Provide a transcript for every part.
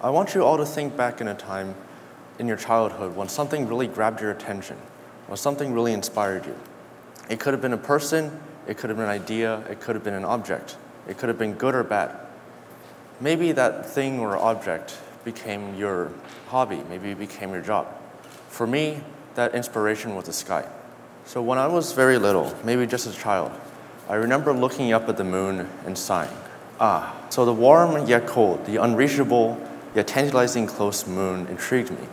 I want you all to think back in a time in your childhood when something really grabbed your attention, when something really inspired you. It could have been a person, it could have been an idea, it could have been an object. It could have been good or bad. Maybe that thing or object became your hobby, maybe it became your job. For me, that inspiration was the sky. So when I was very little, maybe just as a child, I remember looking up at the moon and sighing. So the warm yet cold, the unreachable yet tantalizing close moon intrigued me.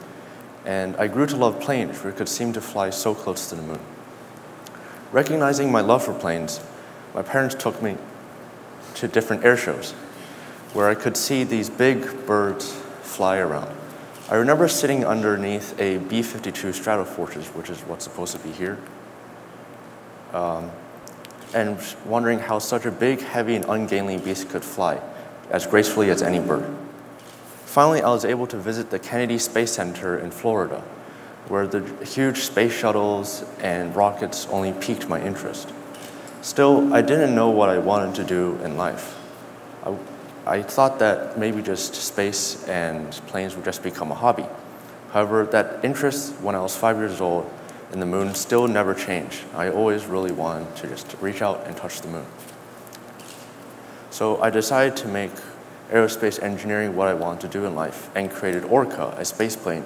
And I grew to love planes, where it could seem to fly so close to the moon. Recognizing my love for planes, my parents took me to different air shows, where I could see these big birds fly around. I remember sitting underneath a B-52 Stratofortress, which is what's supposed to be here, and wondering how such a big, heavy, and ungainly beast could fly as gracefully as any bird. Finally, I was able to visit the Kennedy Space Center in Florida, where the huge space shuttles and rockets only piqued my interest. Still, I didn't know what I wanted to do in life. I thought that maybe just space and planes would just become a hobby. However, that interest when I was 5 years old in the moon still never changed. I always really wanted to just reach out and touch the moon. So I decided to make aerospace engineering what I wanted to do in life and created Orca, a spaceplane,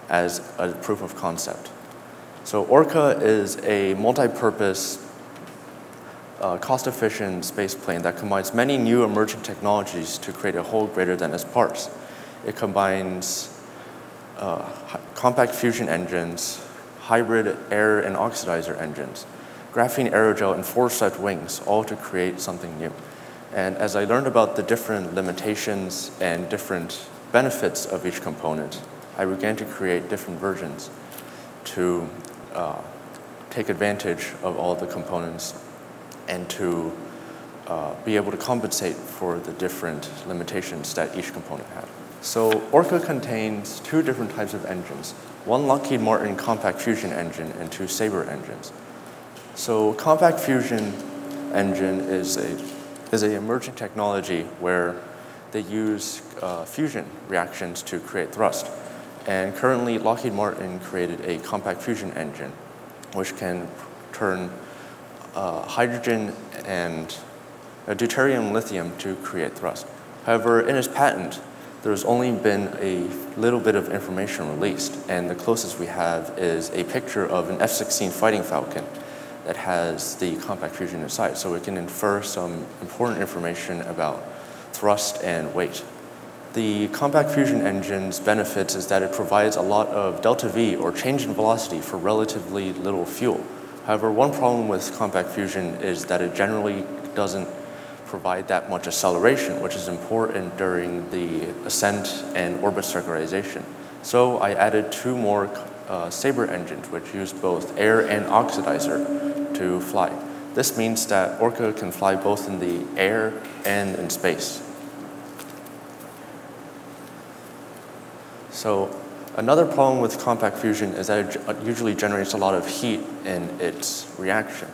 as a proof of concept. So Orca is a multi-purpose, cost-efficient spaceplane that combines many new emerging technologies to create a whole greater than its parts. It combines compact fusion engines, hybrid air and oxidizer engines, graphene aerogel, and force-swept wings, all to create something new. And as I learned about the different limitations and different benefits of each component, I began to create different versions to take advantage of all the components and to be able to compensate for the different limitations that each component had. So Orca contains two different types of engines, one Lockheed Martin compact fusion engine and two Sabre engines. So compact fusion engine is an emerging technology where they use fusion reactions to create thrust. And currently, Lockheed Martin created a compact fusion engine, which can turn hydrogen and deuterium and lithium to create thrust. However, in its patent, there's only been a little bit of information released, and the closest we have is a picture of an F-16 Fighting Falcon that has the compact fusion inside, so we can infer some important information about thrust and weight. The compact fusion engine's benefits is that it provides a lot of delta V, or change in velocity, for relatively little fuel. However, one problem with compact fusion is that it generally doesn't provide that much acceleration, which is important during the ascent and orbit circularization. So I added two more Sabre engines, which use both air and oxidizer to fly. This means that Orca can fly both in the air and in space. So another problem with compact fusion is that it usually generates a lot of heat in its reaction.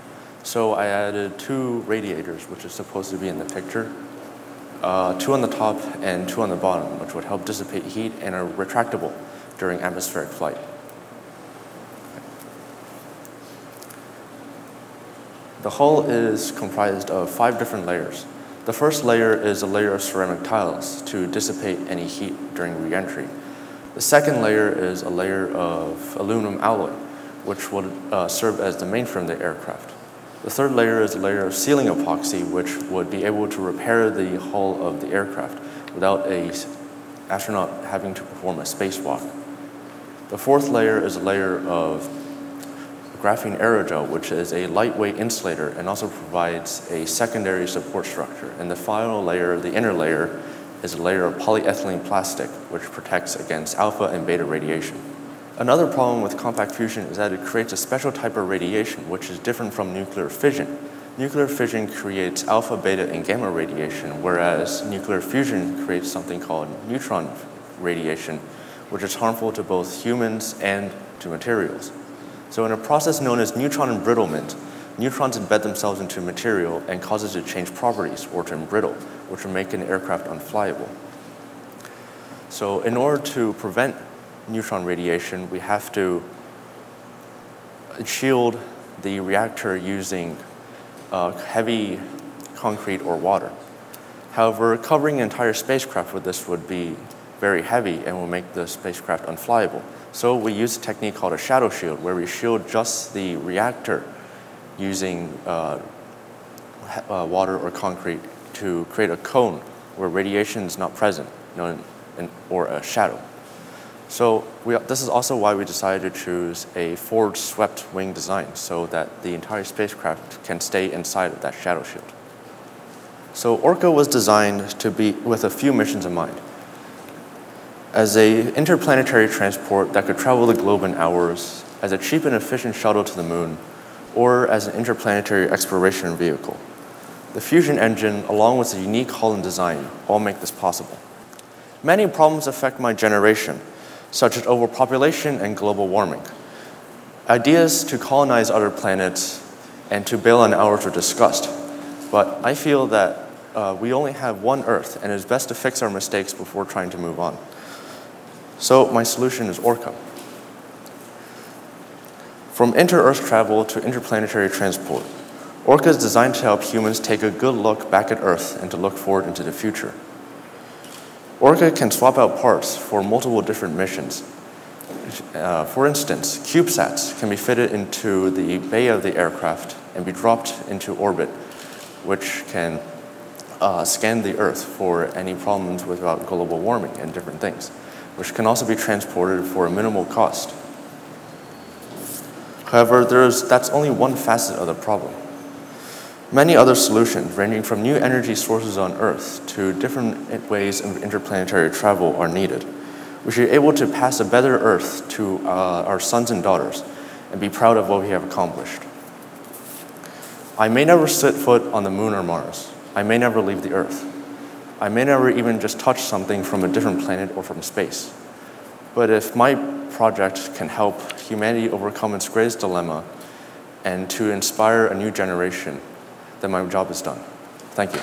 So I added two radiators, which is supposed to be in the picture, two on the top and two on the bottom, which would help dissipate heat and are retractable during atmospheric flight. The hull is comprised of 5 different layers. The first layer is a layer of ceramic tiles to dissipate any heat during re-entry. The second layer is a layer of aluminum alloy, which would serve as the mainframe of the aircraft. The third layer is a layer of sealing epoxy, which would be able to repair the hull of the aircraft without an astronaut having to perform a spacewalk. The fourth layer is a layer of graphene aerogel, which is a lightweight insulator and also provides a secondary support structure. And the final layer, the inner layer, is a layer of polyethylene plastic, which protects against alpha and beta radiation. Another problem with compact fusion is that it creates a special type of radiation, which is different from nuclear fission. Nuclear fission creates alpha, beta, and gamma radiation, whereas nuclear fusion creates something called neutron radiation, which is harmful to both humans and to materials. So in a process known as neutron embrittlement, neutrons embed themselves into material and cause it to change properties or to embrittle, which will make an aircraft unflyable. So in order to prevent neutron radiation, we have to shield the reactor using heavy concrete or water. However, covering an entire spacecraft with this would be very heavy and will make the spacecraft unflyable. So we use a technique called a shadow shield, where we shield just the reactor using water or concrete to create a cone where radiation is not present, or a shadow. So this is also why we decided to choose a forward-swept wing design, so that the entire spacecraft can stay inside of that shadow shield. So Orca was designed to be with a few missions in mind. As an interplanetary transport that could travel the globe in hours, as a cheap and efficient shuttle to the moon, or as an interplanetary exploration vehicle. The fusion engine, along with the unique hull and design, all make this possible. Many problems affect my generation, such as overpopulation and global warming. Ideas to colonize other planets and to bail on ours are discussed, but I feel that we only have one Earth, and it is best to fix our mistakes before trying to move on. So my solution is Orca. From inter-Earth travel to interplanetary transport, Orca is designed to help humans take a good look back at Earth and to look forward into the future. Orca can swap out parts for multiple different missions. For instance, CubeSats can be fitted into the bay of the aircraft and be dropped into orbit, which can scan the Earth for any problems about global warming and different things, which can also be transported for a minimal cost. However, that's only one facet of the problem. Many other solutions, ranging from new energy sources on Earth to different ways of interplanetary travel, are needed. We should be able to pass a better Earth to our sons and daughters and be proud of what we have accomplished. I may never set foot on the moon or Mars. I may never leave the Earth. I may never even just touch something from a different planet or from space. But if my project can help humanity overcome its greatest dilemma and to inspire a new generation, then my job is done. Thank you.